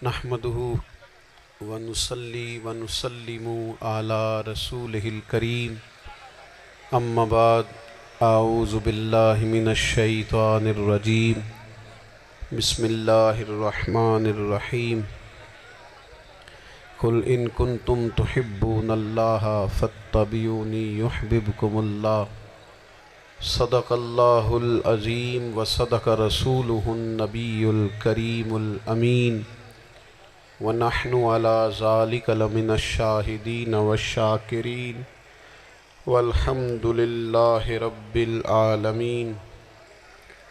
نحمده ونصلي ونسلم على رسوله الكريم اما بعد اعوذ باللہ من الشیطان الرجیم بسم اللہ الرحمن الرحیم قل ان کنتم تحبون اللہ فاتبعونی یحببکم اللہ صدق اللہ العظیم وصدق رسولہ النبی الکریم الامین ونحن على ذلك لمن الشاہدین والشاکرین والحمد للہ رب العالمین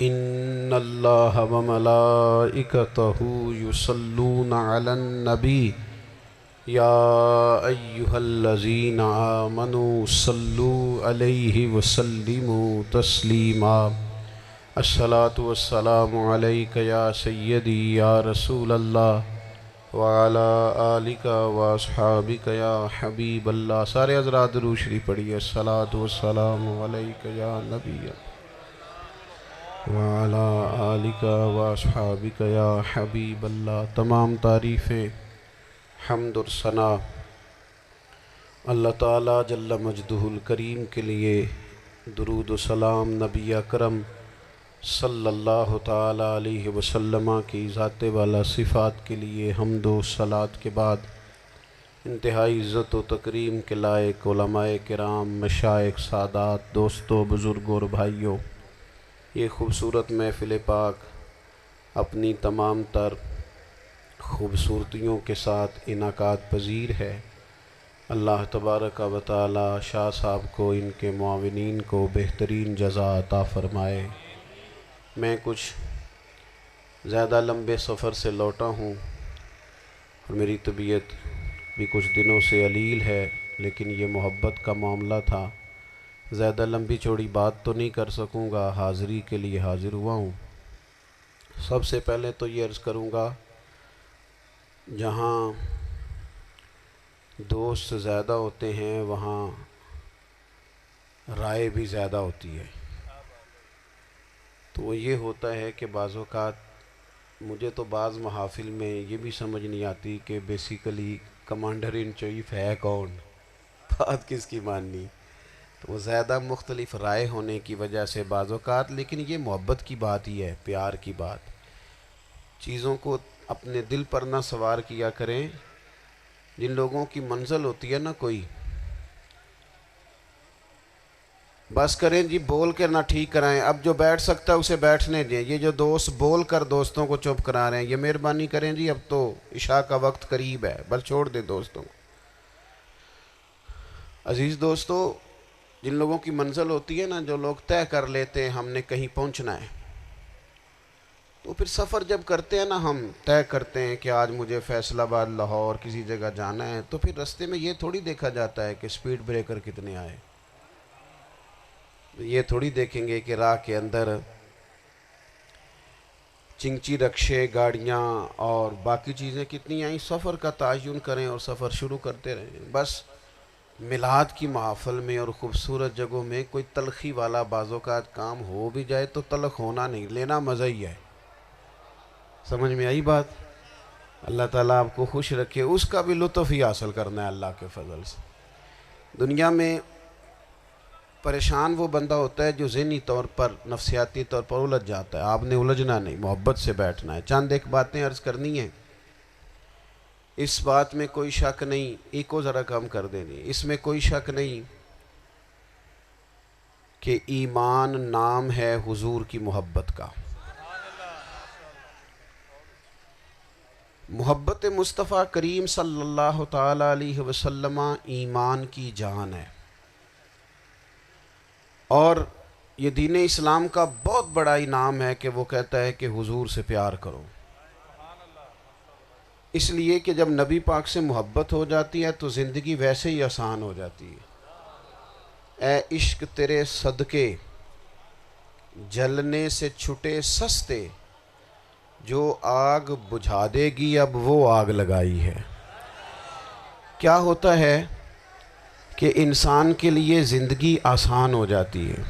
ان اللہ وملائکتہ یصلون علی النبی یا ایہا الذین آمنوا صلوا علیہ وسلموا تسلیما الصلاة والسلام علیک یا سیدی یا رسول اللہ وعلى آلک واصحابک یا حبیب اللہ۔ سارے حضرات درود شریف پڑھیے۔ الصلاة والسلام علیک یا نبی وعلى آلک واصحابک یا حبیب اللہ۔ تمام تعریفیں، حمد اور ثنا اللہ تعالیٰ جل مجدہ الکریم کے لیے، درود و سلام نبی اکرم صلی اللہ تعالیٰ علیہ وسلم کی ذات والا صفات کے لیے حمد و صلات کے بعد انتہائی عزت و تکریم کے لائق علماء کرام، مشائخ، سادات، دوستوں، بزرگوں اور بھائیوں، یہ خوبصورت محفل پاک اپنی تمام تر خوبصورتیوں کے ساتھ انعقاد پذیر ہے۔ اللہ تبارک و تعالی شاہ صاحب کو، ان کے معاونین کو بہترین جزا عطا فرمائے۔ میں کچھ زیادہ لمبے سفر سے لوٹا ہوں اور میری طبیعت بھی کچھ دنوں سے علیل ہے، لیکن یہ محبت کا معاملہ تھا، زیادہ لمبی چوڑی بات تو نہیں کر سکوں گا، حاضری کے لیے حاضر ہوا ہوں۔ سب سے پہلے تو یہ عرض کروں گا، جہاں دوست زیادہ ہوتے ہیں وہاں رائے بھی زیادہ ہوتی ہے۔ تو یہ ہوتا ہے کہ بعض اوقات مجھے تو بعض محافل میں یہ بھی سمجھ نہیں آتی کہ بیسیکلی کمانڈر ان چیف ہے کون، بات کس کی ماننی۔ تو وہ زیادہ مختلف رائے ہونے کی وجہ سے بعض اوقات، لیکن یہ محبت کی بات ہی ہے، پیار کی بات۔ چیزوں کو اپنے دل پر نہ سوار کیا کریں۔ جن لوگوں کی منزل ہوتی ہے نا کوئی، بس کریں جی بول کر نہ ٹھیک کرائیں، اب جو بیٹھ سکتا ہے اسے بیٹھنے دیں۔ یہ جو دوست بول کر دوستوں کو چپ کرا رہے ہیں، یہ مہربانی کریں جی، اب تو عشاء کا وقت قریب ہے، بس چھوڑ دیں دوستوں کو۔ عزیز دوستو، جن لوگوں کی منزل ہوتی ہے نا، جو لوگ طے کر لیتے ہیں ہم نے کہیں پہنچنا ہے، تو پھر سفر جب کرتے ہیں نا، ہم طے کرتے ہیں کہ آج مجھے فیصل آباد، لاہور کسی جگہ جانا ہے، تو پھر رستے میں یہ تھوڑی دیکھا جاتا ہے کہ سپیڈ بریکر کتنے آئے، یہ تھوڑی دیکھیں گے کہ راہ کے اندر چنگچی رکشے، گاڑیاں اور باقی چیزیں کتنی آئیں۔ سفر کا تعین کریں اور سفر شروع کرتے رہیں۔ بس میلاد کی محافل میں اور خوبصورت جگہوں میں کوئی تلخی والا بعض اوقات کام ہو بھی جائے تو تلخ ہونا نہیں، لینا مزہ ہی ہے۔ سمجھ میں آئی بات؟ اللہ تعالیٰ آپ کو خوش رکھے، اس کا بھی لطف ہی حاصل کرنا ہے اللہ کے فضل سے۔ دنیا میں پریشان وہ بندہ ہوتا ہے جو ذہنی طور پر، نفسیاتی طور پر الجھ جاتا ہے۔ آپ نے الجھنا نہیں، محبت سے بیٹھنا ہے۔ چند ایک باتیں عرض کرنی ہیں، اس بات میں کوئی شک نہیں، ایک ذرا کم کر دینی، اس میں کوئی شک نہیں کہ ایمان نام ہے حضور کی محبت کا۔ محبت مصطفیٰ کریم صلی اللہ تعالیٰ علیہ وسلم ایمان کی جان ہے، اور یہ دین اسلام کا بہت بڑا انعام ہے کہ وہ کہتا ہے کہ حضور سے پیار کرو۔ اس لیے کہ جب نبی پاک سے محبت ہو جاتی ہے تو زندگی ویسے ہی آسان ہو جاتی ہے۔ اے عشق تیرے صدقے جلنے سے چھٹے سستے، جو آگ بجھا دے گی اب وہ آگ لگائی ہے۔ کیا ہوتا ہے کہ انسان کے لیے زندگی آسان ہو جاتی ہے۔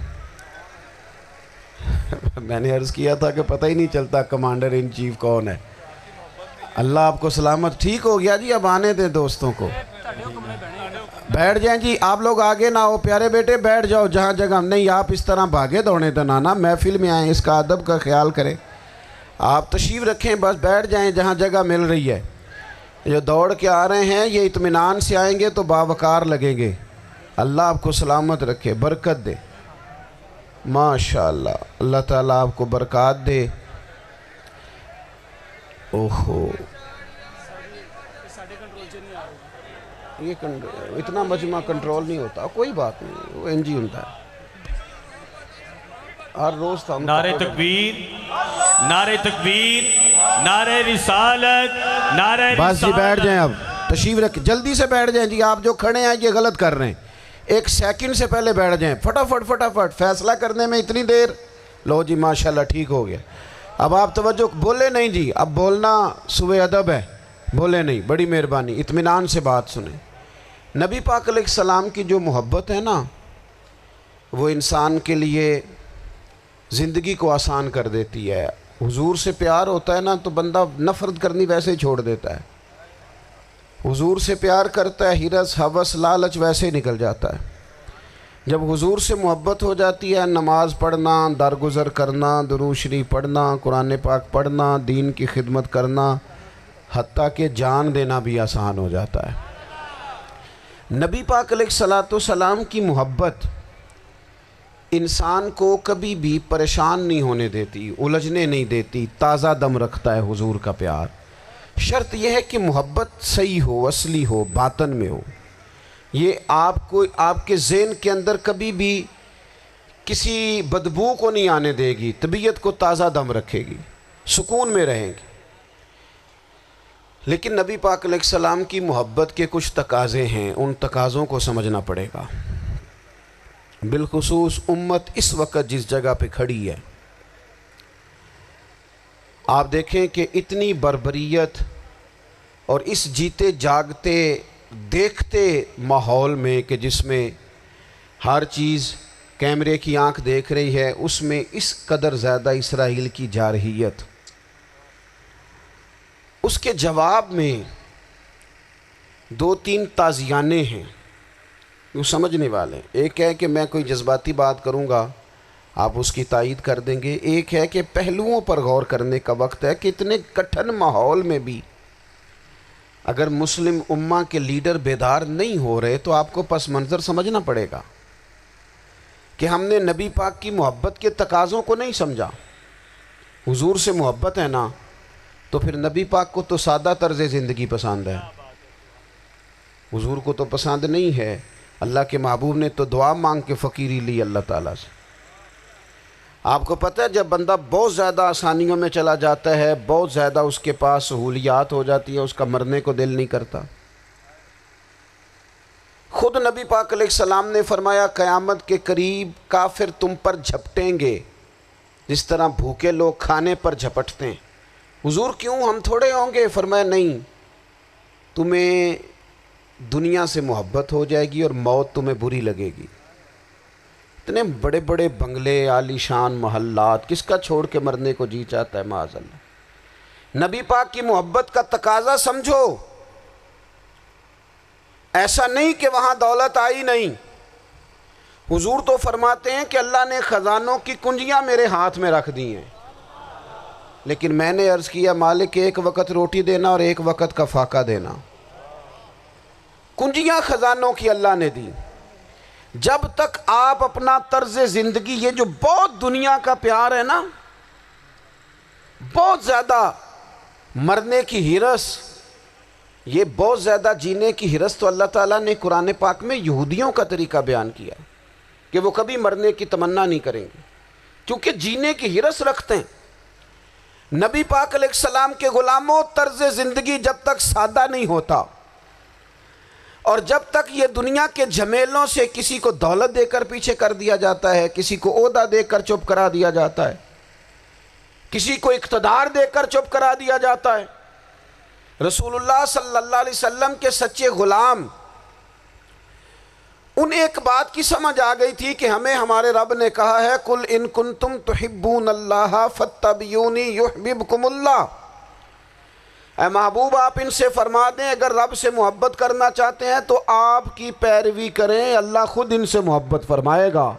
میں نے عرض کیا تھا کہ پتہ ہی نہیں چلتا کمانڈر ان چیف کون ہے۔ اللہ آپ کو سلامت. ٹھیک ہو گیا جی, اب آنے دیں دوستوں کو. بیٹھ جائیں جی, آپ لوگ آگے نہ ہو پیارے بیٹے, بیٹھ جاؤ جہاں جگہ. نہیں آپ اس طرح بھاگے دوڑے تو نانا, محفل میں آئیں, اس کا ادب کا خیال کریں. آپ تشریف رکھیں, بس بیٹھ جائیں جہاں جگہ مل رہی ہے. جو دوڑ کے آ رہے ہیں یہ اطمینان سے آئیں گے تو باوقار لگیں گے. اللہ آپ کو سلامت رکھے, برکت دے. ماشاءاللہ, اللہ تعالیٰ آپ کو برکات دے. اوہو, یہ اتنا مجمع کنٹرول نہیں ہوتا, کوئی بات نہیں, وہ انجی ہوتا ہے ہر روز. نعرہ تکبیر, نعرہ تکبیر, نعرہ رسالت, نعرہ رسالت. بس جی بیٹھ جائیں, اب تشریف رکھ, جلدی سے بیٹھ جائیں جی. آپ جو کھڑے ہیں یہ غلط کر رہے ہیں, 1 سیکنڈ سے پہلے بیٹھ جائیں. فٹافٹ فٹافٹ, فیصلہ کرنے میں اتنی دیر. لو جی ماشاءاللہ ٹھیک ہو گیا. اب آپ توجہ, بولے نہیں جی, اب بولنا سوء ادب ہے, بولے نہیں, بڑی مہربانی, اطمینان سے بات سنیں. نبی پاک علیہ السلام کی جو محبت ہے نا, وہ انسان کے لیے زندگی کو آسان کر دیتی ہے. حضور سے پیار ہوتا ہے نا تو بندہ نفرت کرنی ویسے ہی چھوڑ دیتا ہے. حضور سے پیار کرتا ہے, ہرس ہوس لالچ ویسے ہی نکل جاتا ہے. جب حضور سے محبت ہو جاتی ہے, نماز پڑھنا, درگزر کرنا, درود شریف پڑھنا, قرآن پاک پڑھنا, دین کی خدمت کرنا, حتیٰ کہ جان دینا بھی آسان ہو جاتا ہے. نبی پاک علیہ السلام کی محبت انسان کو کبھی بھی پریشان نہیں ہونے دیتی, الجھنے نہیں دیتی, تازہ دم رکھتا ہے حضور کا پیار. شرط یہ ہے کہ محبت صحیح ہو, اصلی ہو, باطن میں ہو. یہ آپ کے ذہن کے اندر کبھی بھی کسی بدبو کو نہیں آنے دے گی, طبیعت کو تازہ دم رکھے گی, سکون میں رہیں گی. لیکن نبی پاک علیہ السلام کی محبت کے کچھ تقاضے ہیں, ان تقاضوں کو سمجھنا پڑے گا. بالخصوص امت اس وقت جس جگہ پہ کھڑی ہے, آپ دیکھیں کہ اتنی بربریت اور اس جیتے جاگتے دیکھتے ماحول میں کہ جس میں ہر چیز کیمرے کی آنکھ دیکھ رہی ہے, اس میں اس قدر زیادہ اسرائیل کی جارحیت. اس کے جواب میں 2-3 تازیانے ہیں وہ سمجھنے والے. ایک ہے کہ میں کوئی جذباتی بات کروں گا, آپ اس کی تائید کر دیں گے. ایک ہے کہ پہلوؤں پر غور کرنے کا وقت ہے کہ اتنے کٹھن ماحول میں بھی اگر مسلم امہ کے لیڈر بیدار نہیں ہو رہے تو آپ کو پس منظر سمجھنا پڑے گا کہ ہم نے نبی پاک کی محبت کے تقاضوں کو نہیں سمجھا. حضور سے محبت ہے نا تو پھر نبی پاک کو تو سادہ طرز زندگی پسند ہے, حضور کو تو پسند نہیں ہے. اللہ کے محبوب نے تو دعا مانگ کے فقیری لی اللہ تعالیٰ سے. آپ کو پتہ ہے جب بندہ بہت زیادہ آسانیوں میں چلا جاتا ہے, بہت زیادہ اس کے پاس سہولیات ہو جاتی ہے, اس کا مرنے کو دل نہیں کرتا. خود نبی پاک علیہ السلام نے فرمایا قیامت کے قریب کافر تم پر جھپٹیں گے جس طرح بھوکے لوگ کھانے پر جھپٹتے ہیں. حضور کیوں, ہم تھوڑے ہوں گے؟ فرمایا نہیں, تمہیں دنیا سے محبت ہو جائے گی اور موت تمہیں بری لگے گی. اتنے بڑے بڑے بنگلے, عالی شان محلات, کس کا چھوڑ کے مرنے کو جی چاہتا ہے معاذ اللہ. نبی پاک کی محبت کا تقاضا سمجھو. ایسا نہیں کہ وہاں دولت آئی نہیں. حضور تو فرماتے ہیں کہ اللہ نے خزانوں کی کنجیاں میرے ہاتھ میں رکھ دی ہیں, لیکن میں نے عرض کیا مالک ایک وقت روٹی دینا اور ایک وقت کا فاقہ دینا. کنجیاں خزانوں کی اللہ نے دی. جب تک آپ اپنا طرز زندگی, یہ جو بہت دنیا کا پیار ہے نا, بہت زیادہ مرنے کی ہرس, یہ بہت زیادہ جینے کی ہرس, تو اللہ تعالیٰ نے قرآن پاک میں یہودیوں کا طریقہ بیان کیا کہ وہ کبھی مرنے کی تمنا نہیں کریں گے کیونکہ جینے کی ہرس رکھتے ہیں. نبی پاک علیہ السلام کے غلاموں, طرز زندگی جب تک سادہ نہیں ہوتا اور جب تک یہ دنیا کے جھمیلوں سے کسی کو دولت دے کر پیچھے کر دیا جاتا ہے, کسی کو عہدہ دے کر چپ کرا دیا جاتا ہے, کسی کو اقتدار دے کر چپ کرا دیا جاتا ہے, رسول اللہ صلی اللہ علیہ وسلم کے سچے غلام ان ایک بات کی سمجھ آ گئی تھی کہ ہمیں ہمارے رب نے کہا ہے قل ان کنتم تحبون اللہ فاتبعونی یحببکم اللہ. اے محبوب آپ ان سے فرما دیں اگر رب سے محبت کرنا چاہتے ہیں تو آپ کی پیروی کریں، اللہ خود ان سے محبت فرمائے گا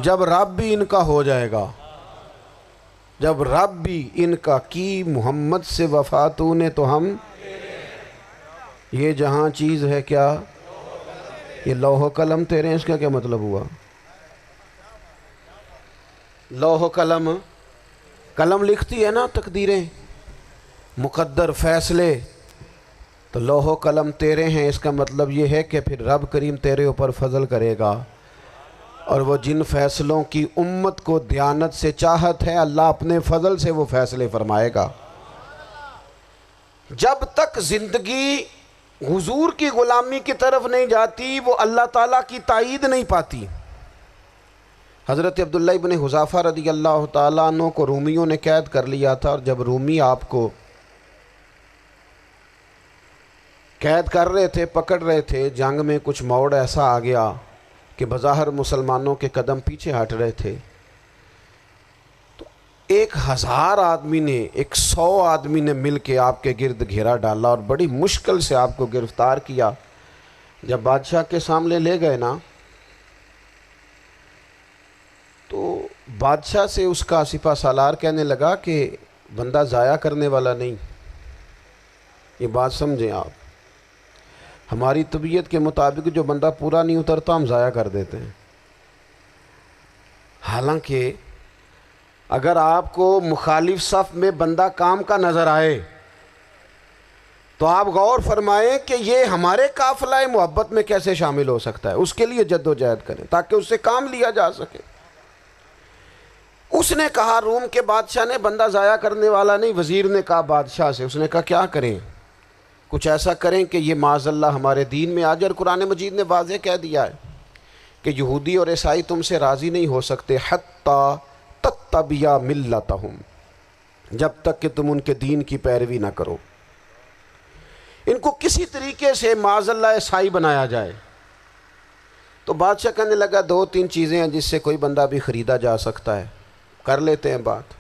جب رب بھی ان کا ہو جائے گا، جب رب بھی ان کا کی محمد سے وفا تو نے تو ہم یہ جہاں چیز ہے کیا، یہ لوح و قلم تیرے ہیں، اس کا کیا مطلب ہوا؟ لوح و قلم، قلم لکھتی ہے نا تقدیریں، مقدر فیصلے، تو لوح و قلم تیرے ہیں، اس کا مطلب یہ ہے کہ پھر رب کریم تیرے اوپر فضل کرے گا، اور وہ جن فیصلوں کی امت کو دیانت سے چاہت ہے اللہ اپنے فضل سے وہ فیصلے فرمائے گا۔ جب تک زندگی حضور کی غلامی کی طرف نہیں جاتی وہ اللہ تعالیٰ کی تائید نہیں پاتی۔ حضرت عبداللہ ابن حذافہ رضی اللہ تعالیٰ عنہ کو رومیوں نے قید کر لیا تھا، اور جب رومی آپ کو قید کر رہے تھے، پکڑ رہے تھے، جنگ میں کچھ موڑ ایسا آ گیا کہ بظاہر مسلمانوں کے قدم پیچھے ہٹ رہے تھے، تو 1000 آدمی نے 100 آدمی نے مل کے آپ کے گرد گھیرا ڈالا اور بڑی مشکل سے آپ کو گرفتار کیا۔ جب بادشاہ کے سامنے لے گئے نا تو بادشاہ سے اس کا سپہ سالار کہنے لگا کہ بندہ ضائع کرنے والا نہیں، یہ بات سمجھیں آپ، ہماری طبیعت کے مطابق جو بندہ پورا نہیں اترتا ہم ضائع کر دیتے ہیں، حالانکہ اگر آپ کو مخالف صف میں بندہ کام کا نظر آئے تو آپ غور فرمائیں کہ یہ ہمارے قافلہ محبت میں کیسے شامل ہو سکتا ہے، اس کے لیے جد و جہد کریں تاکہ اس سے کام لیا جا سکے۔ اس نے کہا روم کے بادشاہ نے بندہ ضائع کرنے والا نہیں، وزیر نے کہا بادشاہ سے، اس نے کہا کیا کریں، کچھ ایسا کریں کہ یہ معاذ اللہ ہمارے دین میں آ جائے، اور قرآن مجید نے واضح کہہ دیا ہے کہ یہودی اور عیسائی تم سے راضی نہیں ہو سکتے حتی تتبع ملتہم، جب تک کہ تم ان کے دین کی پیروی نہ کرو، ان کو کسی طریقے سے معاذ اللہ عیسائی بنایا جائے۔ تو بادشاہ کہنے لگا 2-3 چیزیں ہیں جس سے کوئی بندہ بھی خریدا جا سکتا ہے، کر لیتے ہیں بات۔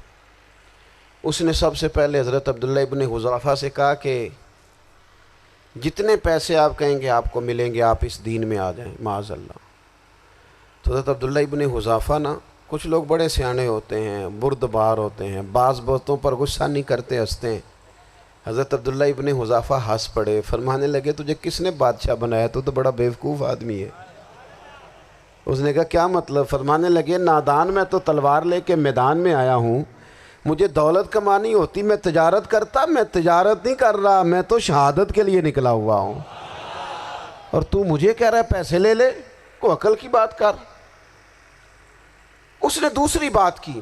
اس نے سب سے پہلے حضرت عبداللہ ابن حذافہ سے کہا کہ جتنے پیسے آپ کہیں گے آپ کو ملیں گے، آپ اس دین میں آ جائیں معاذ اللہ۔ تو حضرت عبداللہ ابن حذافہ نا، کچھ لوگ بڑے سیانے ہوتے ہیں، بردبار ہوتے ہیں، بعض باتوں پر غصہ نہیں کرتے، ہنستے ہیں۔ حضرت عبداللہ ابن حذافہ ہنس پڑے، فرمانے لگے تجھے کس نے بادشاہ بنایا، تو بڑا بیوقوف آدمی ہے۔ اس نے کہا کیا مطلب؟ فرمانے لگے نادان میں تو تلوار لے کے میدان میں آیا ہوں، مجھے دولت کمانی ہوتی میں تجارت کرتا، میں تجارت نہیں کر رہا، میں تو شہادت کے لیے نکلا ہوا ہوں، اور تو مجھے کہہ رہا ہے پیسے لے لے، کو عقل کی بات کر۔ اس نے دوسری بات کی،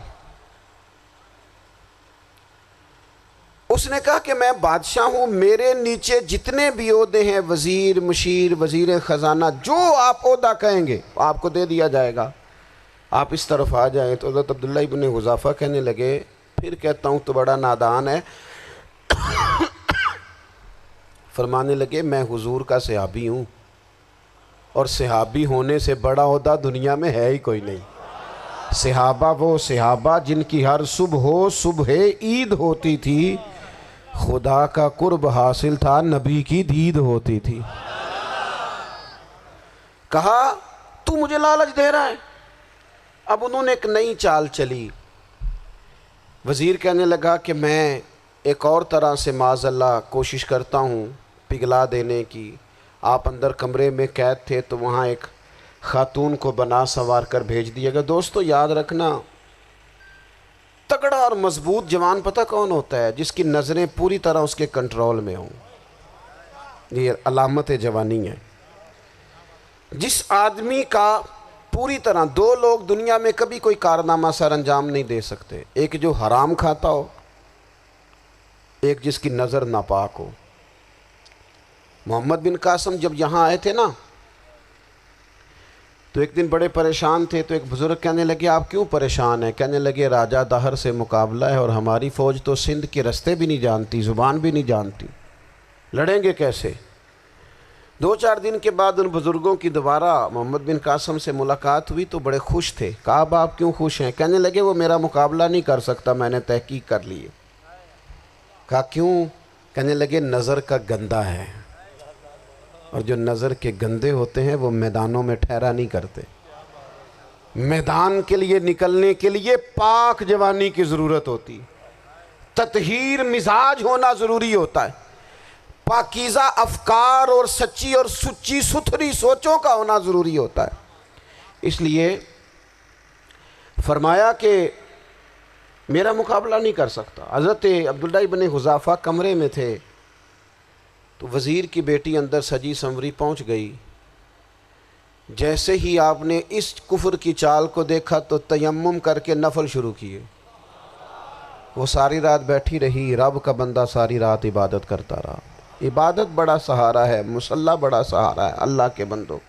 اس نے کہا کہ میں بادشاہ ہوں، میرے نیچے جتنے بھی عہدے ہیں، وزیر، مشیر، وزیر خزانہ، جو آپ عہدہ کہیں گے آپ کو دے دیا جائے گا، آپ اس طرف آ جائیں۔ تو حضرت عبداللہ ابن حذافہ کہنے لگے پھر کہتا ہوں تو بڑا نادان ہے۔ فرمانے لگے میں حضور کا صحابی ہوں، اور صحابی ہونے سے بڑا عہدہ دنیا میں ہے ہی کوئی نہیں۔ صحابہ وہ صحابہ جن کی ہر صبح عید ہوتی تھی، خدا کا قرب حاصل تھا، نبی کی دید ہوتی تھی۔ کہا تو مجھے لالچ دے رہا ہے۔ اب انہوں نے ایک نئی چال چلی۔ وزیر کہنے لگا کہ میں ایک اور طرح سے معاذ اللہ کوشش کرتا ہوں پگھلا دینے کی۔ آپ اندر کمرے میں قید تھے تو وہاں ایک خاتون کو بنا سنوار کر بھیج دیا گیا۔ دوستو یاد رکھنا، تگڑا اور مضبوط جوان پتہ کون ہوتا ہے؟ جس کی نظریں پوری طرح اس کے کنٹرول میں ہوں، یہ علامت جوانی ہے۔ جس آدمی کا پوری طرح، 2 لوگ دنیا میں کبھی کوئی کارنامہ سر انجام نہیں دے سکتے، ایک جو حرام کھاتا ہو، ایک جس کی نظر ناپاک ہو۔ محمد بن قاسم جب یہاں آئے تھے نا تو ایک دن بڑے پریشان تھے، تو ایک بزرگ کہنے لگے آپ کیوں پریشان ہیں؟ کہنے لگے راجہ دہر سے مقابلہ ہے، اور ہماری فوج تو سندھ کے رستے بھی نہیں جانتی، زبان بھی نہیں جانتی، لڑیں گے کیسے؟ 2-4 دن کے بعد ان بزرگوں کی دوبارہ محمد بن قاسم سے ملاقات ہوئی تو بڑے خوش تھے۔ کہا اب آپ کیوں خوش ہیں؟ کہنے لگے وہ میرا مقابلہ نہیں کر سکتا، میں نے تحقیق کر لی ہے۔ کہا کیوں؟ کہنے لگے نظر کا گندہ ہے، اور جو نظر کے گندے ہوتے ہیں وہ میدانوں میں ٹھہرا نہیں کرتے۔ میدان کے لیے نکلنے کے لیے پاک جوانی کی ضرورت ہوتی، تطہیر مزاج ہونا ضروری ہوتا ہے، پاکیزہ افکار اور سچی اور سچی ستھری سوچوں کا ہونا ضروری ہوتا ہے۔ اس لیے فرمایا کہ میرا مقابلہ نہیں کر سکتا۔ حضرت عبداللہ ابن حذافہ کمرے میں تھے تو وزیر کی بیٹی اندر سجی سنوری پہنچ گئی۔ جیسے ہی آپ نے اس کفر کی چال کو دیکھا تو تیمم کر کے نفل شروع کیے۔ وہ ساری رات بیٹھی رہی، رب کا بندہ ساری رات عبادت کرتا رہا۔ عبادت بڑا سہارا ہے، مصلی بڑا سہارا ہے اللہ کے بندوں۔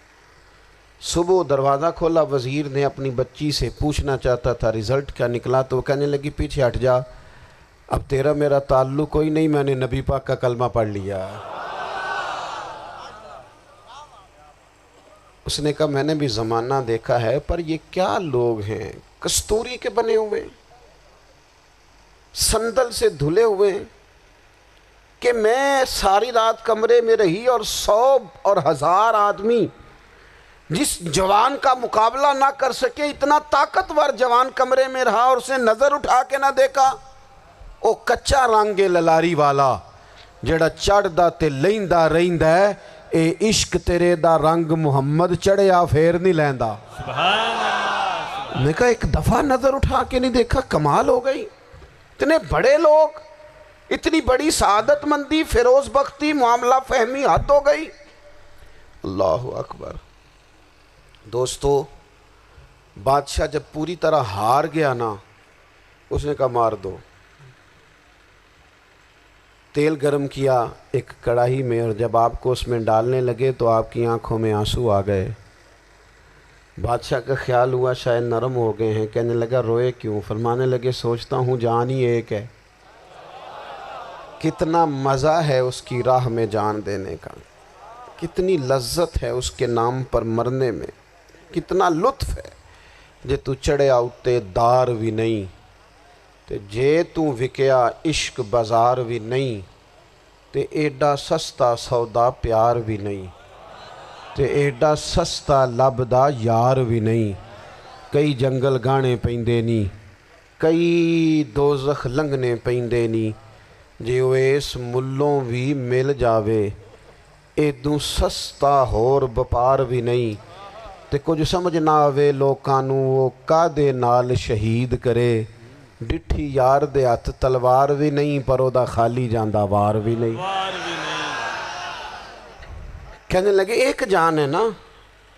صبح دروازہ کھولا، وزیر نے اپنی بچی سے پوچھنا چاہتا تھا رزلٹ کیا نکلا، تو وہ کہنے لگی پیچھے ہٹ جا، اب تیرا میرا تعلق کوئی نہیں، میں نے نبی پاک کا کلمہ پڑھ لیا۔ اس نے کہا میں نے بھی زمانہ دیکھا ہے، پر یہ کیا لوگ ہیں، کستوری کے بنے ہوئے، سندل سے دھلے ہوئے، کہ میں ساری رات کمرے میں رہی اور 100 اور 1000 آدمی جس جوان کا مقابلہ نہ کر سکے، اتنا طاقتور جوان کمرے میں رہا اور اسے نظر اٹھا کے نہ دیکھا۔ او کچا رنگ للاری والا جڑا چڑھدا تے لیندا رہندا ہے، اے عشق تیرے دا رنگ محمد چڑھیا پھر نہیں لیندا۔ میں کہا ایک دفعہ نظر اٹھا کے نہیں دیکھا، کمال ہو گئی۔ اتنے بڑے لوگ، اتنی بڑی سعادت مندی، فیروز بختی، معاملہ فہمی، حد ہو گئی۔ اللہ اکبر۔ دوستو، بادشاہ جب پوری طرح ہار گیا نا، اس نے کہا مار دو۔ تیل گرم کیا ایک کڑاہی میں، اور جب آپ کو اس میں ڈالنے لگے تو آپ کی آنکھوں میں آنسو آ گئے۔ بادشاہ کا خیال ہوا شاید نرم ہو گئے ہیں، کہنے لگا روئے کیوں؟ فرمانے لگے سوچتا ہوں جان ہی ایک ہے، کتنا مزہ ہے اس کی راہ میں جان دینے کا، کتنی لذت ہے اس کے نام پر مرنے میں، کتنا لطف ہے۔ جے تو چڑھیا اتے دار بھی نہیں، تے جے تو وکیا عشق بازار بھی نہیں، تے ایڈا سستا سودا پیار بھی نہیں، تے ایڈا سستا لبدا یار بھی نہیں۔ کئی جنگل گانے پیندے نہیں، کئی دوزخ لنگنے پیندے نہیں، جے وہ اس ملوں بھی مل جاوے، ایدوں سستا ہور بپار بھی نہیں۔ تے کچھ سمجھ نہ آوے لوکانوں وہ کادے نال شہید کرے، ڈٹھی یار دے ہاتھ تلوار بھی نہیں، پر او دا خالی جاندہ وار بھی نہیں۔ کہنے لگے ایک جان ہے نا،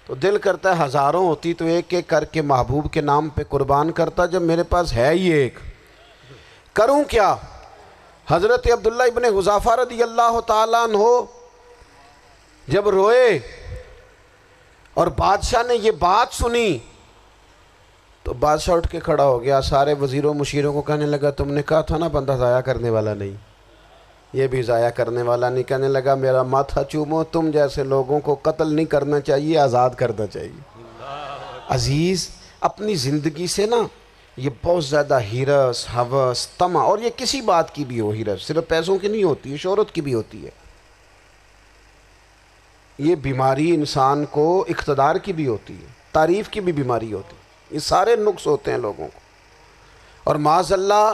تو دل کرتا ہے ہزاروں ہوتی تو ایک ایک کر کے محبوب کے نام پہ قربان کرتا، جب میرے پاس ہے ہی ایک، کروں کیا؟ حضرت عبداللہ ابن حذافہ رضی اللہ تعالیٰ عنہ جب روئے اور بادشاہ نے یہ بات سنی تو بادشاہ اٹھ کے کھڑا ہو گیا، سارے وزیروں مشیروں کو کہنے لگا تم نے کہا تھا نا بندہ ضائع کرنے والا نہیں، یہ بھی ضائع کرنے والا نہیں۔ کہنے لگا میرا ماتھا چومو، تم جیسے لوگوں کو قتل نہیں کرنا چاہیے، آزاد کرنا چاہیے۔ عزیز، اپنی زندگی سے نا یہ بہت زیادہ ہرس، ہوس، طمع، اور یہ کسی بات کی بھی ہو، ہرس صرف پیسوں کی نہیں ہوتی ہے، شہرت کی بھی ہوتی ہے، یہ بیماری انسان کو اقتدار کی بھی ہوتی ہے، تعریف کی بھی بیماری ہوتی ہے، یہ سارے نقص ہوتے ہیں لوگوں کو، اور معاذ اللہ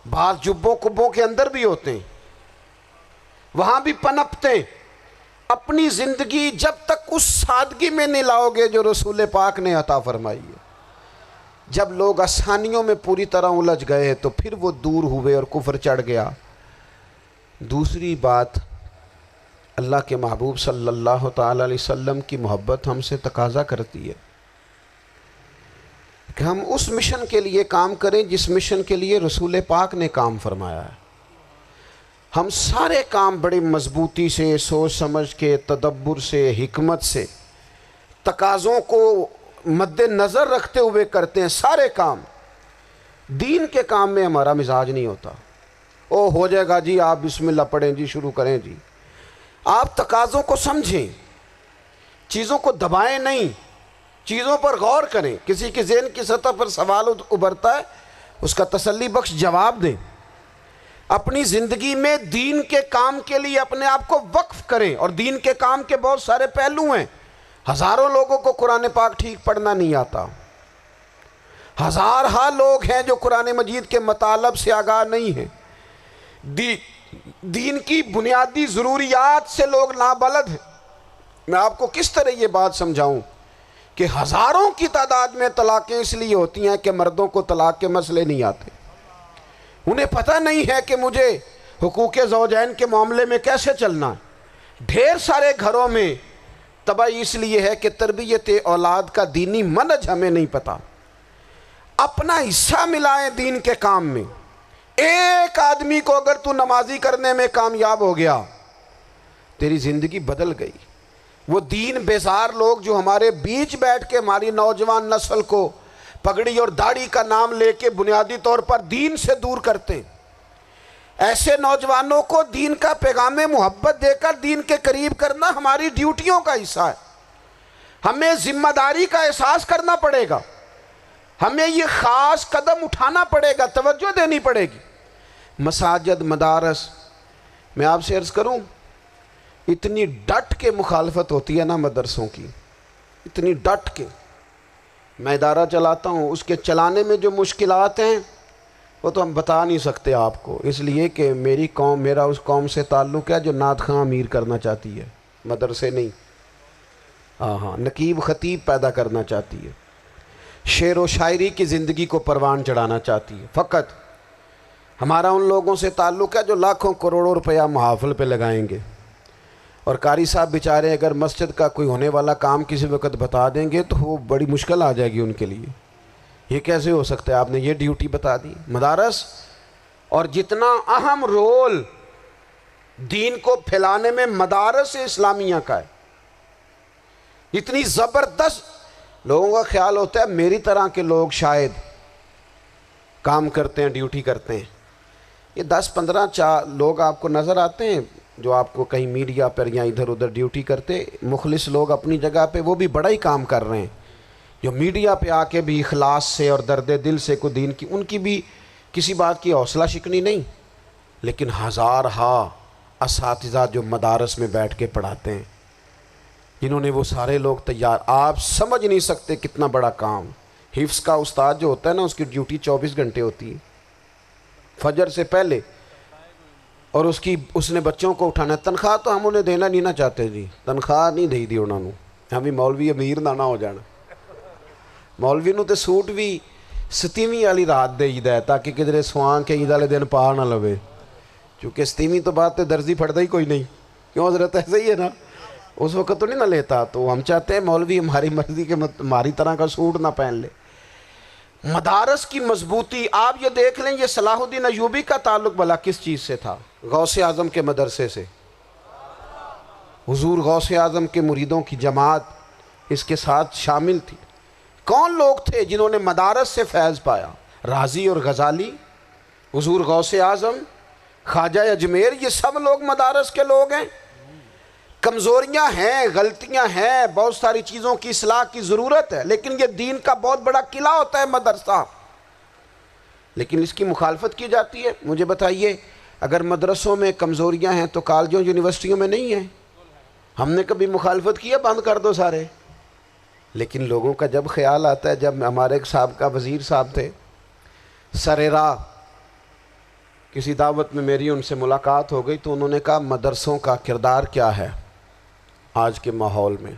بعض جبوں کبوں کے اندر بھی ہوتے ہیں، وہاں بھی پنپتے ہیں۔ اپنی زندگی جب تک اس سادگی میں نہیں لاؤ گے جو رسول پاک نے عطا فرمائی ہے، جب لوگ آسانیوں میں پوری طرح الجھ گئے تو پھر وہ دور ہوئے اور کفر چڑھ گیا۔ دوسری بات، اللہ کے محبوب صلی اللہ تعالیٰ علیہ وسلم کی محبت ہم سے تقاضا کرتی ہے کہ ہم اس مشن کے لیے کام کریں جس مشن کے لیے رسول پاک نے کام فرمایا ہے۔ ہم سارے کام بڑے مضبوطی سے، سوچ سمجھ کے، تدبر سے، حکمت سے، تقاضوں کو مد نظر رکھتے ہوئے کرتے ہیں سارے کام۔ دین کے کام میں ہمارا مزاج نہیں ہوتا، او ہو جائے گا جی، آپ بسم اللہ پڑھیں جی، شروع کریں جی۔ آپ تقاضوں کو سمجھیں، چیزوں کو دبائیں نہیں، چیزوں پر غور کریں۔ کسی کے ذہن کی سطح پر سوال ابھرتا ہے، اس کا تسلی بخش جواب دیں۔ اپنی زندگی میں دین کے کام کے لیے اپنے آپ کو وقف کریں. اور دین کے کام کے بہت سارے پہلو ہیں. ہزاروں لوگوں کو قرآن پاک ٹھیک پڑھنا نہیں آتا. ہزارہا لوگ ہیں جو قرآن مجید کے مطالب سے آگاہ نہیں ہیں. دین کی بنیادی ضروریات سے لوگ نابلد ہیں. میں آپ کو کس طرح یہ بات سمجھاؤں کہ ہزاروں کی تعداد میں طلاقیں اس لیے ہوتی ہیں کہ مردوں کو طلاق کے مسئلے نہیں آتے. انہیں پتہ نہیں ہے کہ مجھے حقوق زوجین کے معاملے میں کیسے چلنا ہے. ڈھیر سارے گھروں میں تباہی اس لیے ہے کہ تربیت اولاد کا دینی منہج ہمیں نہیں پتہ. اپنا حصہ ملائیں دین کے کام میں. ایک آدمی کو اگر تو نمازی کرنے میں کامیاب ہو گیا تیری زندگی بدل گئی. وہ دین بیزار لوگ جو ہمارے بیچ بیٹھ کے ہماری نوجوان نسل کو پگڑی اور داڑھی کا نام لے کے بنیادی طور پر دین سے دور کرتے ہیں، ایسے نوجوانوں کو دین کا پیغام محبت دے کر دین کے قریب کرنا ہماری ڈیوٹیوں کا حصہ ہے. ہمیں ذمہ داری کا احساس کرنا پڑے گا. ہمیں یہ خاص قدم اٹھانا پڑے گا، توجہ دینی پڑے گی. مساجد، مدارس، میں آپ سے عرض کروں اتنی ڈٹ کے مخالفت ہوتی ہے نا مدرسوں کی، اتنی ڈٹ کے. میں ادارہ چلاتا ہوں، اس کے چلانے میں جو مشکلات ہیں وہ تو ہم بتا نہیں سکتے آپ کو، اس لیے کہ میری قوم، میرا اس قوم سے تعلق ہے جو نعت خواں امیر کرنا چاہتی ہے، مدرسے نہیں. ہاں نقیب خطیب پیدا کرنا چاہتی ہے، شعر و شاعری کی زندگی کو پروان چڑھانا چاہتی ہے. فقط ہمارا ان لوگوں سے تعلق ہے جو لاکھوں کروڑوں روپیہ محافل پہ لگائیں گے. اور قاری صاحب بیچارے اگر مسجد کا کوئی ہونے والا کام کسی وقت بتا دیں گے تو وہ بڑی مشکل آ جائے گی ان کے لیے. یہ کیسے ہو سکتا ہے، آپ نے یہ ڈیوٹی بتا دی. مدارس اور جتنا اہم رول دین کو پھیلانے میں مدارس اسلامیہ کا ہے، اتنی زبردست. لوگوں کا خیال ہوتا ہے میری طرح کے لوگ شاید کام کرتے ہیں، ڈیوٹی کرتے ہیں. یہ 10-15 لوگ آپ کو نظر آتے ہیں جو آپ کو کہیں میڈیا پر یا ادھر ادھر ڈیوٹی کرتے. مخلص لوگ اپنی جگہ پہ وہ بھی بڑا ہی کام کر رہے ہیں، جو میڈیا پہ آ کے بھی اخلاص سے اور درد دل سے کو دین کی، ان کی بھی کسی بات کی حوصلہ شکنی نہیں. لیکن ہزارہا اساتذہ جو مدارس میں بیٹھ کے پڑھاتے ہیں، جنہوں نے وہ سارے لوگ تیار، آپ سمجھ نہیں سکتے کتنا بڑا کام. حفظ کا استاد جو ہوتا ہے نا اس کی ڈیوٹی 24 گھنٹے ہوتی ہے فجر سے پہلے، اور اس نے بچوں کو اٹھانا ہے. تنخواہ تو ہم انہیں دینا نہیں نہ چاہتے جی، تنخواہ نہیں دئی دی انہوں نے. ہم بھی مولوی امیر نہ ہو جانا. مولوی نو تے سوٹ بھی 27ویں والی رات دے ہے تاکہ کدھر سوان کے عید والے دن پا نہ لوے، چونکہ 27ویں تو بعد تے درزی پھڑتا ہی کوئی نہیں. کیوں حضرت ایسا ہی ہے نا، اس وقت تو نہیں نہ لیتا. تو ہم چاہتے ہیں مولوی ہماری مرضی کے ہماری طرح کا سوٹ نہ پہن لے. مدارس کی مضبوطی آپ یہ دیکھ لیں، یہ صلاح الدین ایوبی کا تعلق بھلا کس چیز سے تھا؟ غوث اعظم کے مدرسے سے. حضور غوث اعظم کے مریدوں کی جماعت اس کے ساتھ شامل تھی. کون لوگ تھے جنہوں نے مدارس سے فیض پایا؟ رازی اور غزالی، حضور غوث اعظم، خواجہ اجمیر، یہ سب لوگ مدارس کے لوگ ہیں. کمزوریاں ہیں، غلطیاں ہیں، بہت ساری چیزوں کی اصلاح کی ضرورت ہے، لیکن یہ دین کا بہت بڑا قلعہ ہوتا ہے مدرسہ. لیکن اس کی مخالفت کی جاتی ہے. مجھے بتائیے اگر مدرسوں میں کمزوریاں ہیں تو کالجوں یونیورسٹیوں میں نہیں ہیں؟ ہم نے کبھی مخالفت کیا بند کر دو سارے؟ لیکن لوگوں کا جب خیال آتا ہے، جب ہمارے ایک سابقہ وزیر صاحب تھے سر راہ، کسی دعوت میں میری ان سے ملاقات ہو گئی تو انہوں نے کہا مدرسوں کا کردار کیا ہے آج کے ماحول میں.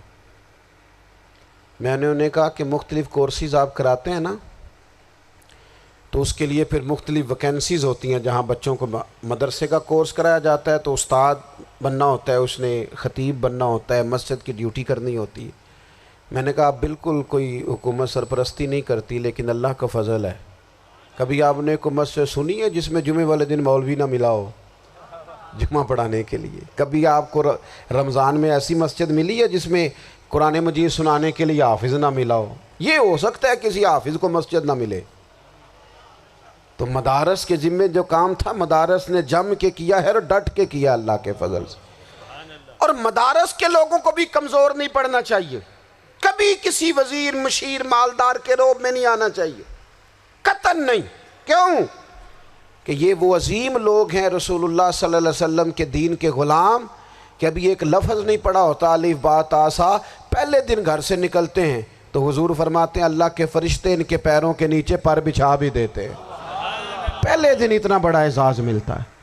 میں نے انہیں کہا کہ مختلف کورسز آپ کراتے ہیں نا، تو اس کے لیے پھر مختلف ویکینسیز ہوتی ہیں. جہاں بچوں کو مدرسے کا کورس کرایا جاتا ہے تو استاد بننا ہوتا ہے، اس نے خطیب بننا ہوتا ہے، مسجد کی ڈیوٹی کرنی ہوتی ہے. میں نے کہا بالکل کوئی حکومت سرپرستی نہیں کرتی، لیکن اللہ کا فضل ہے. کبھی آپ نے کوئی مسجد سنی ہے جس میں جمعے والے دن مولوی نہ ملا ہو جمعہ پڑھانے کے لیے؟ کبھی آپ کو رمضان میں ایسی مسجد ملی ہے جس میں قرآن مجید سنانے کے لیے حافظ نہ ملا ہو؟ یہ ہو سکتا ہے کسی حافظ کو مسجد نہ ملے. تو مدارس کے ذمے جو کام تھا مدارس نے جم کے کیا ہے اور ڈٹ کے کیا اللہ کے فضل سے. اور مدارس کے لوگوں کو بھی کمزور نہیں پڑنا چاہیے. کبھی کسی وزیر، مشیر، مالدار کے روب میں نہیں آنا چاہیے، قطعاً نہیں. کیوں؟ کہ یہ وہ عظیم لوگ ہیں رسول اللہ صلی اللہ علیہ وسلم کے دین کے غلام کہ ابھی ایک لفظ نہیں پڑھا ہوتا الف با تا سا، پہلے دن گھر سے نکلتے ہیں تو حضور فرماتے ہیں اللہ کے فرشتے ان کے پیروں کے نیچے پر بچھا بھی دیتے ہیں، پہلے دن اتنا بڑا اعزاز ملتا ہے۔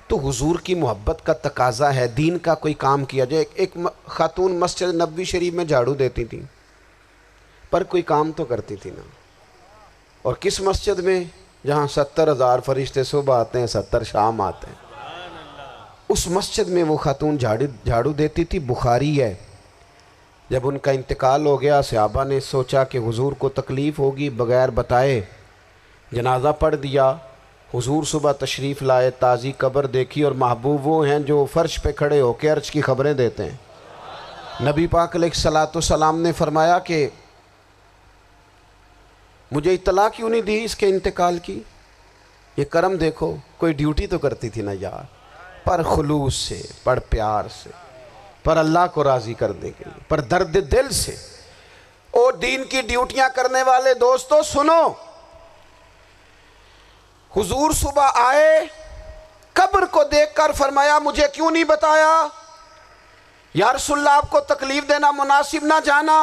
تو حضور کی محبت کا تقاضا ہے دین کا کوئی کام کیا جائے۔ ایک خاتون مسجد نبوی شریف میں جھاڑو دیتی تھی پر کوئی کام تو کرتی تھی نا، اور کس مسجد میں؟ جہاں 70,000 فرشتے صبح آتے ہیں 70 شام آتے ہیں، اس مسجد میں وہ خاتون جھاڑو دیتی تھی۔ بخاری ہے، جب ان کا انتقال ہو گیا صحابہ نے سوچا کہ حضور کو تکلیف ہوگی، بغیر بتائے جنازہ پڑھ دیا۔ حضور صبح تشریف لائے، تازی قبر دیکھی، اور محبوب وہ ہیں جو فرش پہ کھڑے ہو کے عرش کی خبریں دیتے ہیں۔ نبی پاک علیہ الصلوۃ والسلام نے فرمایا کہ مجھے اطلاع کیوں نہیں دی اس کے انتقال کی؟ یہ کرم دیکھو، کوئی ڈیوٹی تو کرتی تھی نا یار، پر خلوص سے، پر پیار سے، پر اللہ کو راضی کرنے کے لیے، پر درد دل سے۔ اور دین کی ڈیوٹیاں کرنے والے دوستو سنو، حضور صبح آئے، قبر کو دیکھ کر فرمایا مجھے کیوں نہیں بتایا؟ یا رسول اللہ آپ کو تکلیف دینا مناسب نہ جانا؟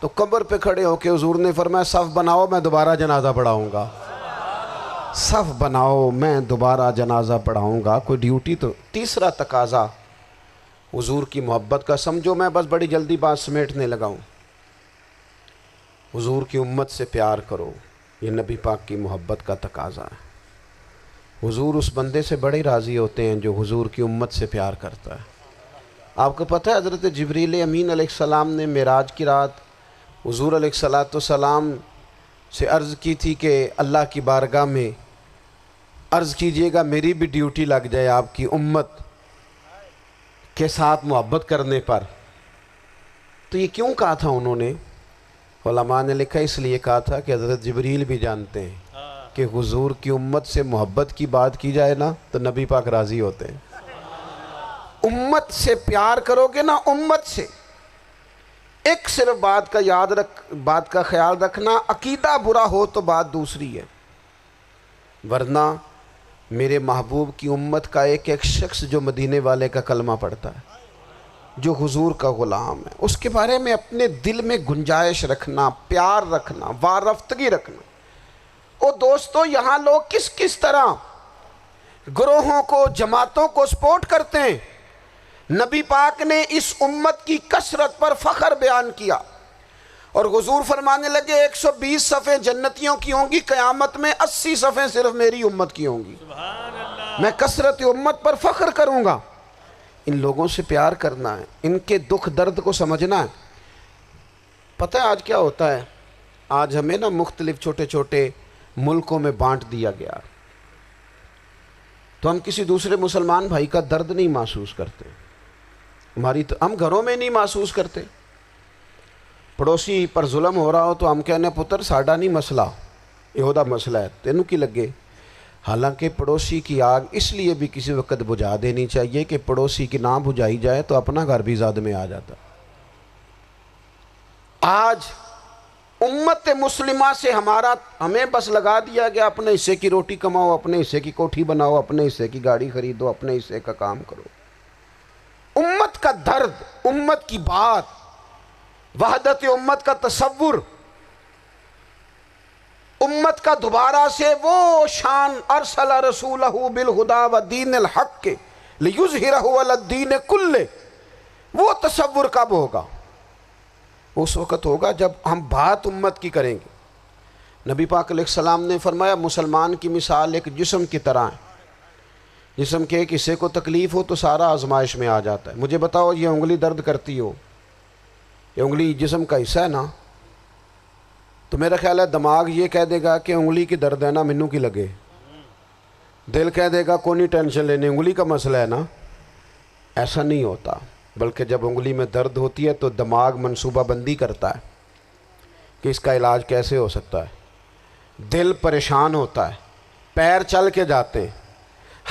تو قبر پہ کھڑے ہو کے حضور نے فرمایا صف بناؤ میں دوبارہ جنازہ پڑھاؤں گا، صف بناؤ میں دوبارہ جنازہ پڑھاؤں گا۔ کوئی ڈیوٹی تو۔ تیسرا تقاضا حضور کی محبت کا، سمجھو میں بس بڑی جلدی بات سمیٹنے لگا ہوں۔ حضور کی امت سے پیار کرو، یہ نبی پاک کی محبت کا تقاضا ہے۔ حضور اس بندے سے بڑے راضی ہوتے ہیں جو حضور کی امت سے پیار کرتا ہے۔ آپ کو پتہ ہے حضرت جبریل امین علیہ السلام نے معراج کی رات حضور علیہ الصلوۃ والسلام سے عرض کی تھی کہ اللہ کی بارگاہ میں عرض کیجئے گا میری بھی ڈیوٹی لگ جائے آپ کی امت کے ساتھ محبت کرنے پر۔ تو یہ کیوں کہا تھا انہوں نے؟ علماء نے لکھا اس لیے کہا تھا کہ حضرت جبریل بھی جانتے ہیں کہ حضور کی امت سے محبت کی بات کی جائے نا تو نبی پاک راضی ہوتے ہیں۔ امت سے پیار کرو گے نا، امت سے ایک صرف بات کا خیال رکھنا، عقیدہ برا ہو تو بات دوسری ہے، ورنہ میرے محبوب کی امت کا ایک ایک شخص جو مدینے والے کا کلمہ پڑھتا ہے، جو حضور کا غلام ہے، اس کے بارے میں اپنے دل میں گنجائش رکھنا، پیار رکھنا، وارفتگی رکھنا۔ اور دوستو یہاں لوگ کس کس طرح گروہوں کو، جماعتوں کو سپورٹ کرتے ہیں۔ نبی پاک نے اس امت کی کثرت پر فخر بیان کیا، اور حضور فرمانے لگے 120 صفیں جنتیوں کی ہوں گی، قیامت میں 80 صفیں صرف میری امت کی ہوں گی، میں کثرت امت پر فخر کروں گا۔ ان لوگوں سے پیار کرنا ہے، ان کے دکھ درد کو سمجھنا ہے۔ پتہ ہے آج کیا ہوتا ہے؟ آج ہمیں نا مختلف چھوٹے چھوٹے ملکوں میں بانٹ دیا گیا، تو ہم کسی دوسرے مسلمان بھائی کا درد نہیں محسوس کرتے، ہم گھروں میں نہیں محسوس کرتے۔ پڑوسی پر ظلم ہو رہا ہو تو ہم کہنے پتر ساڈا نہیں مسئلہ، یہ مسئلہ ہے، تینوں کی لگے۔ حالانکہ پڑوسی کی آگ اس لیے بھی کسی وقت بجھا دینی چاہیے کہ پڑوسی کی نہ بجھائی جائے تو اپنا گھر بھی زاد میں آ جاتا۔ آج امت مسلمہ سے ہمیں بس لگا دیا گیا اپنے حصے کی روٹی کماؤ، اپنے حصے کی کوٹھی بناؤ، اپنے حصے کی گاڑی خریدو، اپنے حصے کا کام کرو۔ امت کا درد، امت کی بات، وحدت امت کا تصور، امت کا دوبارہ سے وہ شان ارسل رسولہ بالہدی ودین الحق لیظہرہ علی الدین کلہ، وہ تصور کب ہوگا؟ اس وقت ہوگا جب ہم بات امت کی کریں گے۔ نبی پاک علیہ السلام نے فرمایا مسلمان کی مثال ایک جسم کی طرح ہے، جسم کے ایک حصے کو تکلیف ہو تو سارا آزمائش میں آ جاتا ہے۔ مجھے بتاؤ یہ انگلی درد کرتی ہو، یہ انگلی جسم کا حصہ ہے نا، تو میرا خیال ہے دماغ یہ کہہ دے گا کہ انگلی کی درد ہے نا منو کی لگے، دل کہہ دے گا کوئی نہیں ٹینشن لینے انگلی کا مسئلہ ہے نا۔ ایسا نہیں ہوتا، بلکہ جب انگلی میں درد ہوتی ہے تو دماغ منصوبہ بندی کرتا ہے کہ اس کا علاج کیسے ہو سکتا ہے، دل پریشان ہوتا ہے، پیر چل کے جاتے ہیں،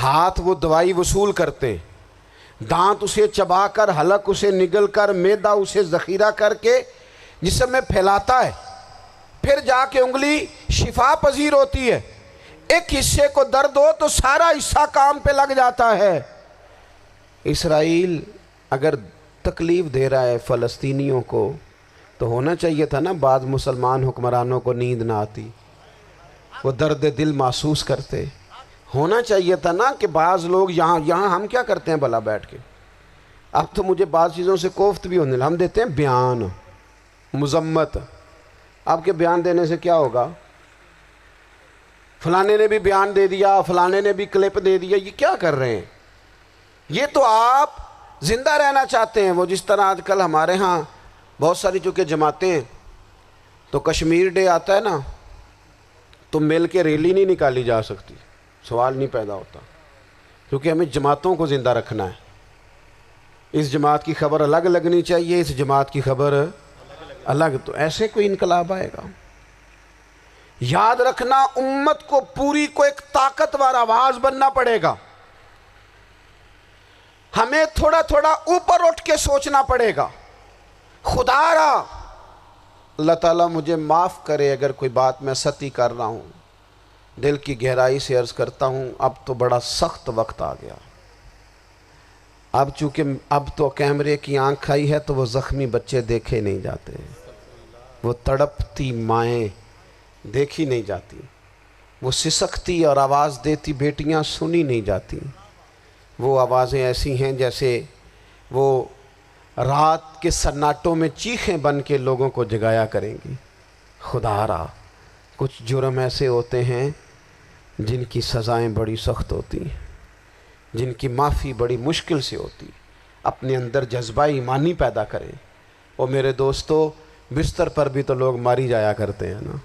ہاتھ وہ دوائی وصول کرتے ہیں، دانت اسے چبا کر، حلق اسے نگل کر، معدہ اسے ذخیرہ کر کے جسم میں پھیلاتا ہے، پھر جا کے انگلی شفا پذیر ہوتی ہے۔ ایک حصے کو درد ہو تو سارا حصہ کام پہ لگ جاتا ہے۔ اسرائیل اگر تکلیف دے رہا ہے فلسطینیوں کو تو ہونا چاہیے تھا نا بعض مسلمان حکمرانوں کو نیند نہ آتی، وہ درد دل محسوس کرتے۔ ہونا چاہیے تھا نا کہ بعض لوگ یہاں ہم کیا کرتے ہیں بھلا بیٹھ کے، اب تو مجھے بعض چیزوں سے کوفت بھی ہونے لگا، ہم دیتے ہیں بیان مذمت۔ آپ کے بیان دینے سے کیا ہوگا؟ فلانے نے بھی بیان دے دیا، فلانے نے بھی کلپ دے دیا، یہ کیا کر رہے ہیں؟ یہ تو آپ زندہ رہنا چاہتے ہیں۔ وہ جس طرح آج کل ہمارے ہاں بہت ساری چونکہ جماعتیں ہیں تو کشمیر ڈے آتا ہے نا تو مل کے ریلی نہیں نکالی جا سکتی، سوال نہیں پیدا ہوتا، کیونکہ ہمیں جماعتوں کو زندہ رکھنا ہے۔ اس جماعت کی خبر الگ لگنی چاہیے، اس جماعت کی خبر الگ، تو ایسے کوئی انقلاب آئے گا؟ یاد رکھنا امت کو پوری کو ایک طاقتور آواز بننا پڑے گا، ہمیں تھوڑا تھوڑا اوپر اٹھ کے سوچنا پڑے گا۔ خدا را اللہ تعالیٰ مجھے معاف کرے اگر کوئی بات میں سطحی کر رہا ہوں، دل کی گہرائی سے عرض کرتا ہوں اب تو بڑا سخت وقت آ گیا۔ اب چونکہ اب تو کیمرے کی آنکھ آئی ہے تو وہ زخمی بچے دیکھے نہیں جاتے، وہ تڑپتی مائیں دیکھی نہیں جاتی، وہ سسکتی اور آواز دیتی بیٹیاں سنی نہیں جاتی۔ وہ آوازیں ایسی ہیں جیسے وہ رات کے سناٹوں میں چیخیں بن کے لوگوں کو جگایا کریں گی۔ خدا را کچھ جرم ایسے ہوتے ہیں جن کی سزائیں بڑی سخت ہوتی ہیں، جن کی معافی بڑی مشکل سے ہوتی۔ اپنے اندر جذبہ ایمانی پیدا کریں۔ اور میرے دوستو بستر پر بھی تو لوگ ماری جایا کرتے ہیں نا۔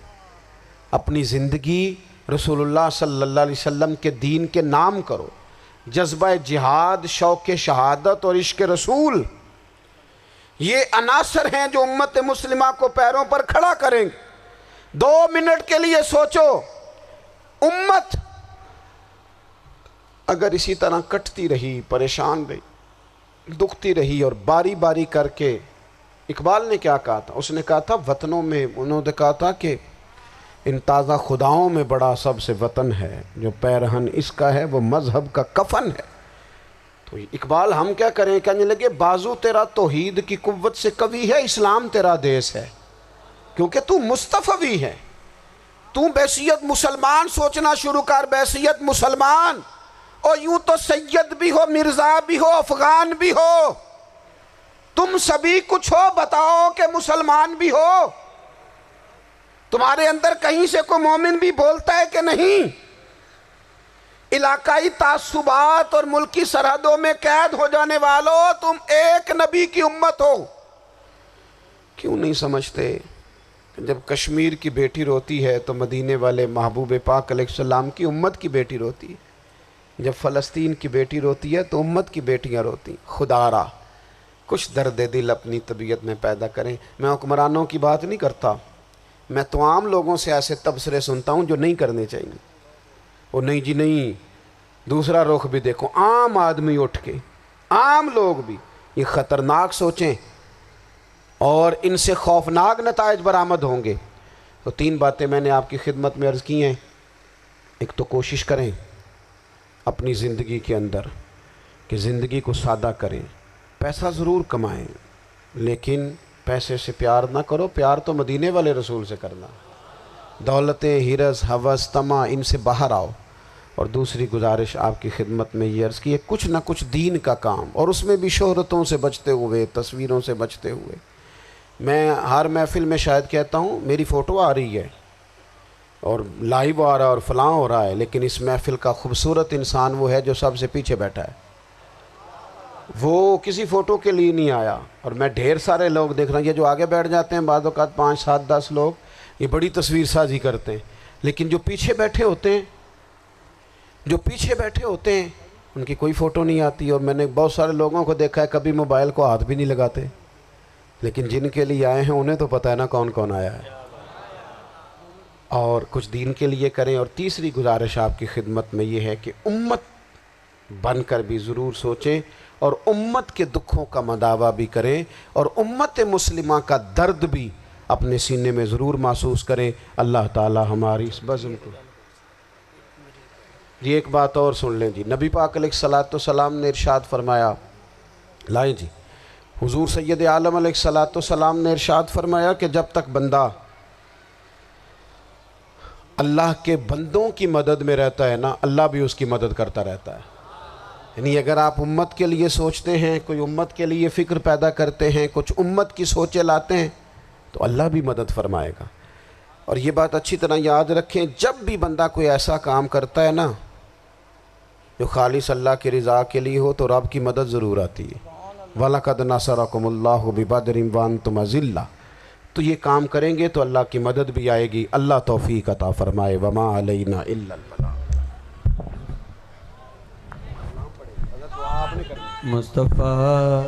اپنی زندگی رسول اللہ صلی اللہ علیہ وسلم کے دین کے نام کرو، جذبہ جہاد، شوق شہادت اور عشق رسول، یہ عناصر ہیں جو امت مسلمہ کو پیروں پر کھڑا کریں گے۔ 2 منٹ کے لیے سوچو، امت اگر اسی طرح کٹتی رہی، پریشان رہی، دکھتی رہی اور باری باری کر کے، اقبال نے کیا کہا تھا؟ اس نے کہا تھا وطنوں میں، انہوں نے کہا تھا کہ ان تازہ خداؤں میں بڑا سب سے وطن ہے، جو پیرہن اس کا ہے وہ مذہب کا کفن ہے۔ تو اقبال ہم کیا کریں؟ کہنے لگے بازو تیرا توحید کی قوت سے قوی ہے، اسلام تیرا دیس ہے، کیونکہ تو مصطفی ہے۔ تو بحیثیت مسلمان سوچنا شروع کر، بحیثیت مسلمان، اور یوں تو سید بھی ہو، مرزا بھی ہو، افغان بھی ہو، تم سبھی کچھ ہو، بتاؤ کہ مسلمان بھی ہو۔ تمہارے اندر کہیں سے کوئی مومن بھی بولتا ہے کہ نہیں؟ علاقائی تعصبات اور ملکی سرحدوں میں قید ہو جانے والوں، تم ایک نبی کی امت ہو۔ کیوں نہیں سمجھتے کہ جب کشمیر کی بیٹی روتی ہے تو مدینے والے محبوب پاک علیہ السلام کی امت کی بیٹی روتی ہے، جب فلسطین کی بیٹی روتی ہے تو امت کی بیٹیاں روتی۔ خدا را کچھ درد دل اپنی طبیعت میں پیدا کریں۔ میں حکمرانوں کی بات نہیں کرتا، میں تو عام لوگوں سے ایسے تبصرے سنتا ہوں جو نہیں کرنے چاہیے۔ وہ نہیں جی نہیں، دوسرا رخ بھی دیکھو، عام آدمی اٹھ کے، عام لوگ بھی یہ خطرناک سوچیں اور ان سے خوفناک نتائج برآمد ہوں گے۔ تو 3 باتیں میں نے آپ کی خدمت میں عرض کی ہیں۔ ایک تو کوشش کریں اپنی زندگی کے اندر کہ زندگی کو سادہ کریں، پیسہ ضرور کمائیں لیکن پیسے سے پیار نہ کرو، پیار تو مدینے والے رسول سے کرنا۔ دولتیں، ہرس، ہوس، طمع، ان سے باہر آؤ۔ اور دوسری گزارش آپ کی خدمت میں یہ عرض کی ہے، کچھ نہ کچھ دین کا کام، اور اس میں بھی شہرتوں سے بچتے ہوئے، تصویروں سے بچتے ہوئے۔ میں ہر محفل میں شاید کہتا ہوں میری فوٹو آ رہی ہے اور لائیو آ رہا ہے اور فلاں ہو رہا ہے، لیکن اس محفل کا خوبصورت انسان وہ ہے جو سب سے پیچھے بیٹھا ہے، وہ کسی فوٹو کے لیے نہیں آیا۔ اور میں ڈھیر سارے لوگ دیکھ رہا ہوں، یہ جو آگے بیٹھ جاتے ہیں بعض اوقات 5 7 10 لوگ، یہ بڑی تصویر سازی کرتے ہیں، لیکن جو پیچھے بیٹھے ہوتے ہیں ان کی کوئی فوٹو نہیں آتی۔ اور میں نے بہت سارے لوگوں کو دیکھا ہے کبھی موبائل کو ہاتھ بھی نہیں لگاتے، لیکن جن کے لیے آئے ہیں انہیں تو پتہ ہے نا کون کون آیا ہے۔ اور کچھ دین کے لیے کریں۔ اور تیسری گزارش آپ کی خدمت میں یہ ہے کہ امت بن کر بھی ضرور سوچیں اور امت کے دکھوں کا مداوع بھی کریں، اور امت مسلمہ کا درد بھی اپنے سینے میں ضرور محسوس کریں۔ اللہ تعالی ہماری اس بزم کو یہ ایک بات اور سن لیں جی، نبی پاک علیہ الصلاۃ والسلام نے ارشاد فرمایا، لائیں جی، حضور سید عالم علیہ الصلاۃ والسلام نے ارشاد فرمایا کہ جب تک بندہ اللہ کے بندوں کی مدد میں رہتا ہے نا، اللہ بھی اس کی مدد کرتا رہتا ہے۔ یعنی اگر آپ امت کے لیے سوچتے ہیں، کوئی امت کے لیے فکر پیدا کرتے ہیں، کچھ امت کی سوچیں لاتے ہیں، تو اللہ بھی مدد فرمائے گا۔ اور یہ بات اچھی طرح یاد رکھیں، جب بھی بندہ کوئی ایسا کام کرتا ہے نا جو خالص اللہ کی رضا کے لیے ہو، تو رب کی مدد ضرور آتی ہے۔ وَلَقَدْ نَصَرَكُمُ اللَّهُ بِبَدْرٍ وَأَنْتُمْ أَذِلَّةٌ، تو یہ کام کریں گے تو اللہ کی مدد بھی آئے گی۔ اللہ توفیق عطا فرمائے۔ وَمَا عَلَيْنَا إِلَّا الْبَلَاغُ۔ مصطفیٰ